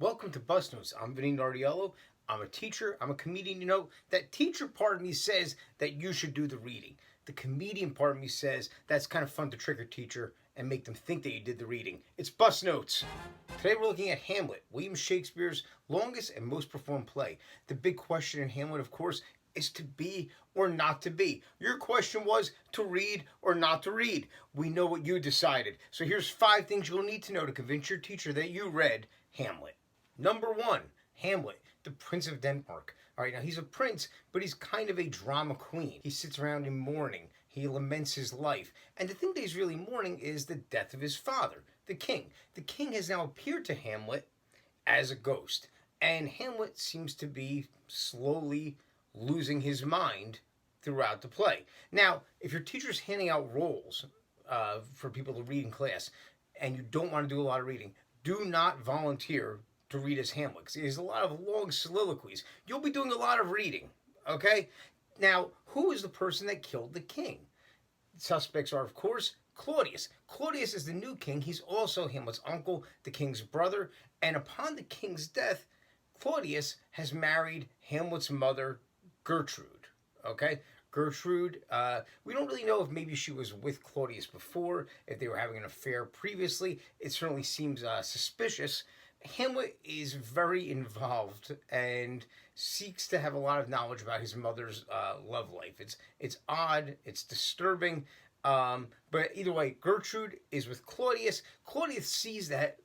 Welcome to Bus Notes. I'm Vinnie Nardiello. I'm a teacher. I'm a comedian. You know, that teacher part of me says that you should do the reading. The comedian part of me says that's kind of fun to trick a teacher and make them think that you did the reading. It's Bus Notes. Today we're looking at Hamlet, William Shakespeare's longest and most performed play. The big question in Hamlet, of course, is to be or not to be. Your question was to read or not to read. We know what you decided. So here's 5 things you'll need to know to convince your teacher that you read Hamlet. Number 1, Hamlet, the Prince of Denmark. All right, now he's a prince, but he's kind of a drama queen. He sits around in mourning. He laments his life. And the thing that he's really mourning is the death of his father, the king. The king has now appeared to Hamlet as a ghost. And Hamlet seems to be slowly losing his mind throughout the play. Now, if your teacher's handing out roles for people to read in class and you don't want to do a lot of reading, do not volunteer to read as Hamlet, because there's a lot of long soliloquies. You'll be doing a lot of reading, okay? Now, who is the person that killed the king? Suspects are, of course, Claudius. Claudius is the new king. He's also Hamlet's uncle, the king's brother, and upon the king's death, Claudius has married Hamlet's mother, Gertrude, okay? Gertrude, we don't really know if maybe she was with Claudius before, if they were having an affair previously. It certainly seems suspicious. Hamlet is very involved and seeks to have a lot of knowledge about his mother's love life. It's odd, it's disturbing, but either way, Gertrude is with Claudius. Claudius sees that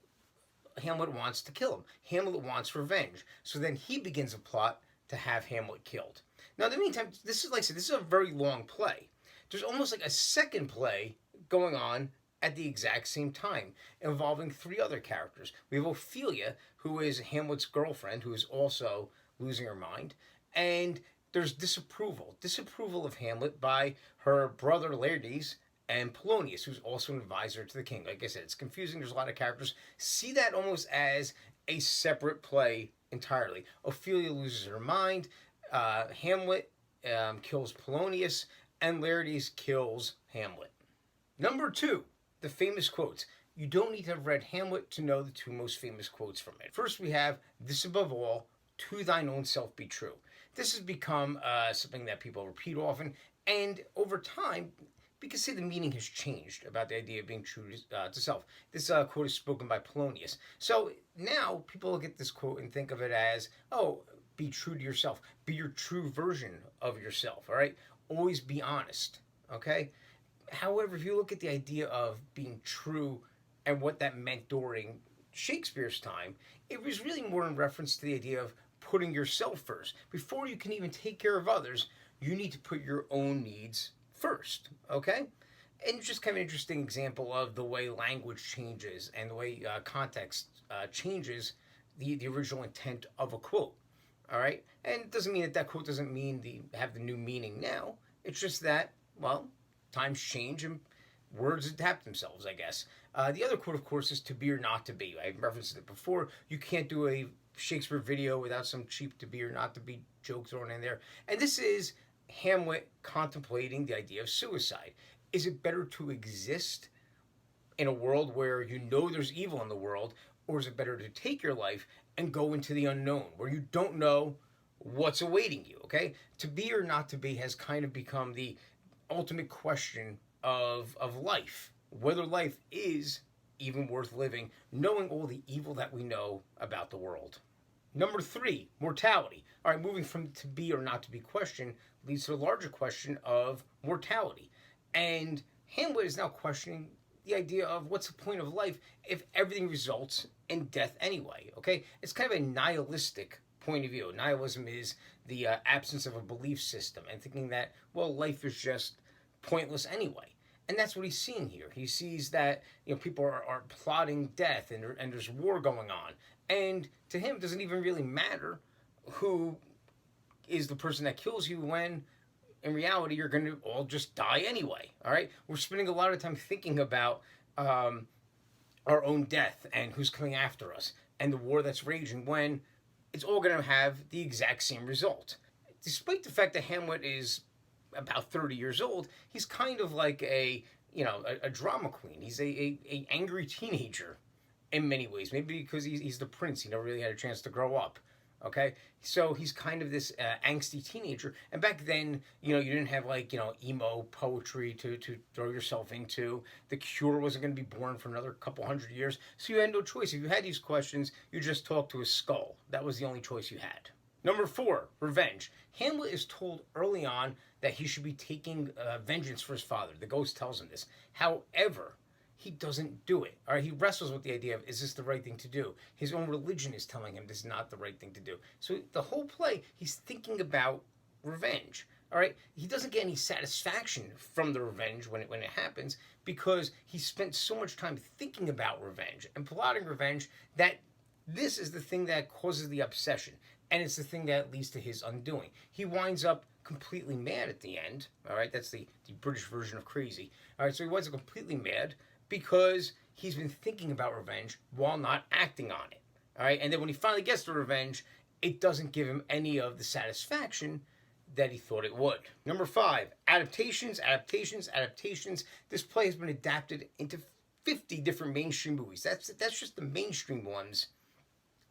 Hamlet wants to kill him. Hamlet wants revenge. So then he begins a plot to have Hamlet killed. Now, in the meantime, this is like I said, this is a very long play. There's almost like a second play going on at the exact same time, involving 3 other characters. We have Ophelia, who is Hamlet's girlfriend, who is also losing her mind, and there's disapproval of Hamlet by her brother Laertes and Polonius, who's also an advisor to the king. Like I said, it's confusing. There's a lot of characters. See that almost as a separate play entirely. Ophelia loses her mind. Hamlet kills Polonius, and Laertes kills Hamlet. Number 2, the famous quotes. You don't need to have read Hamlet to know the 2 most famous quotes from it. First, we have, "This above all, to thine own self be true." This has become something that people repeat often, and over time, we can say the meaning has changed about the idea of being true to self. This quote is spoken by Polonius. So now people look at this quote and think of it as, oh, be true to yourself. Be your true version of yourself, all right? Always be honest, okay? However, if you look at the idea of being true and what that meant during Shakespeare's time, it was really more in reference to the idea of putting yourself first. Before you can even take care of others, you need to put your own needs first, okay? And it's just kind of an interesting example of the way language changes and the way context changes the original intent of a quote, all right? And it doesn't mean that that quote doesn't mean have the new meaning now. It's just that, well, times change and words adapt themselves, I guess. The other quote, of course, is "to be or not to be." I referenced it before. You can't do a Shakespeare video without some cheap "to be or not to be" joke thrown in there. And this is Hamlet contemplating the idea of suicide. Is it better to exist in a world where you know there's evil in the world, or is it better to take your life and go into the unknown where you don't know what's awaiting you, okay? To be or not to be has kind of become the ultimate question of life, whether life is even worth living, knowing all the evil that we know about the world. Number 3, mortality. All right, moving from to be or not to be question leads to the larger question of mortality. And Hamlet is now questioning the idea of what's the point of life if everything results in death anyway, okay? It's kind of a nihilistic point of view. Nihilism is the absence of a belief system and thinking that, well, life is just pointless anyway. And that's what he's seeing here. He sees that, you know, people are plotting death and there's war going on. And to him, it doesn't even really matter who is the person that kills you when, in reality, you're going to all just die anyway, all right? We're spending a lot of time thinking about our own death and who's coming after us and the war that's raging when it's all going to have the exact same result. Despite the fact that Hamlet is about 30 years old, he's kind of like a drama queen. He's a angry teenager in many ways. Maybe because he's the prince. He never really had a chance to grow up. Okay, so he's kind of this angsty teenager, and back then, you didn't have like emo poetry to throw yourself into. The Cure wasn't going to be born for another couple hundred years, so you had no choice. If you had these questions, you just talked to a skull. That was the only choice you had. Number 4, revenge. Hamlet is told early on that he should be taking vengeance for his father. The ghost tells him this. However, he doesn't do it. All right, he wrestles with the idea of, is this the right thing to do? His own religion is telling him this is not the right thing to do. So the whole play, he's thinking about revenge. All right, he doesn't get any satisfaction from the revenge when it happens, because he spent so much time thinking about revenge and plotting revenge that this is the thing that causes the obsession, and it's the thing that leads to his undoing. He winds up completely mad at the end. All right, that's the British version of crazy. All right, so he winds up completely mad because he's been thinking about revenge while not acting on it. All right, and then when he finally gets the revenge, it doesn't give him any of the satisfaction that he thought it would. Number 5, adaptations. This play has been adapted into 50 different mainstream movies. That's just the mainstream ones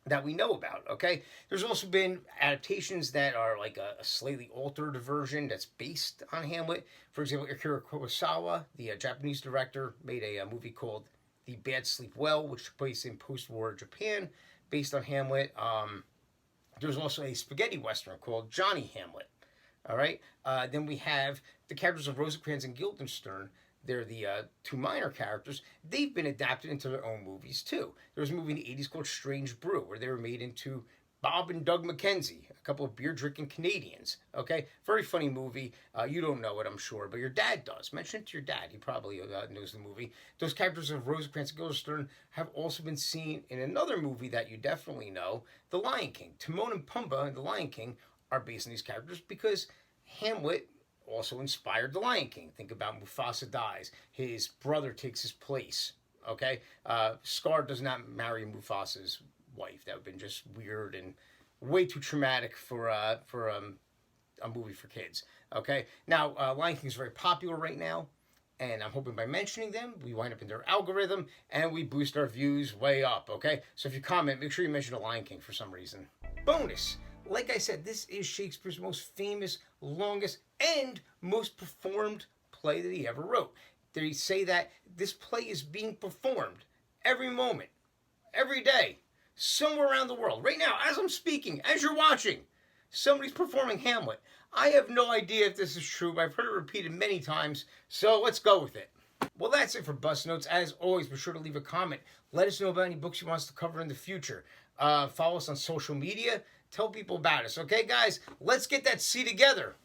that we know about, okay? There's also been adaptations that are like a slightly altered version that's based on Hamlet. For example, Akira Kurosawa, the Japanese director, made a movie called The Bad Sleep Well, which took place in post-war Japan, based on Hamlet. There's also a spaghetti western called Johnny Hamlet, all right? Then we have the characters of Rosencrantz and Guildenstern. They're the 2 minor characters. They've been adapted into their own movies, too. There was a movie in the 80s called Strange Brew, where they were made into Bob and Doug McKenzie, a couple of beer-drinking Canadians, okay? Very funny movie. You don't know it, I'm sure, but your dad does. Mention it to your dad. He probably knows the movie. Those characters of Rosencrantz and Guildenstern have also been seen in another movie that you definitely know, The Lion King. Timon and Pumbaa and The Lion King are based on these characters because Hamlet also inspired The Lion King. Think about Mufasa dies. His brother takes his place. Okay? Scar does not marry Mufasa's wife. That would have been just weird and way too traumatic for a movie for kids. Okay? Now, Lion King is very popular right now, and I'm hoping by mentioning them, we wind up in their algorithm, and we boost our views way up. Okay? So if you comment, make sure you mention The Lion King for some reason. Bonus! Like I said, this is Shakespeare's most famous, longest, and most performed play that he ever wrote. They say that this play is being performed every moment, every day, somewhere around the world. Right now, as I'm speaking, as you're watching, somebody's performing Hamlet. I have no idea if this is true, but I've heard it repeated many times, so let's go with it. Well, that's it for Bus Notes. As always, be sure to leave a comment. Let us know about any books you want us to cover in the future. Follow us on social media. Tell people about us. Okay, guys? Let's get that C together.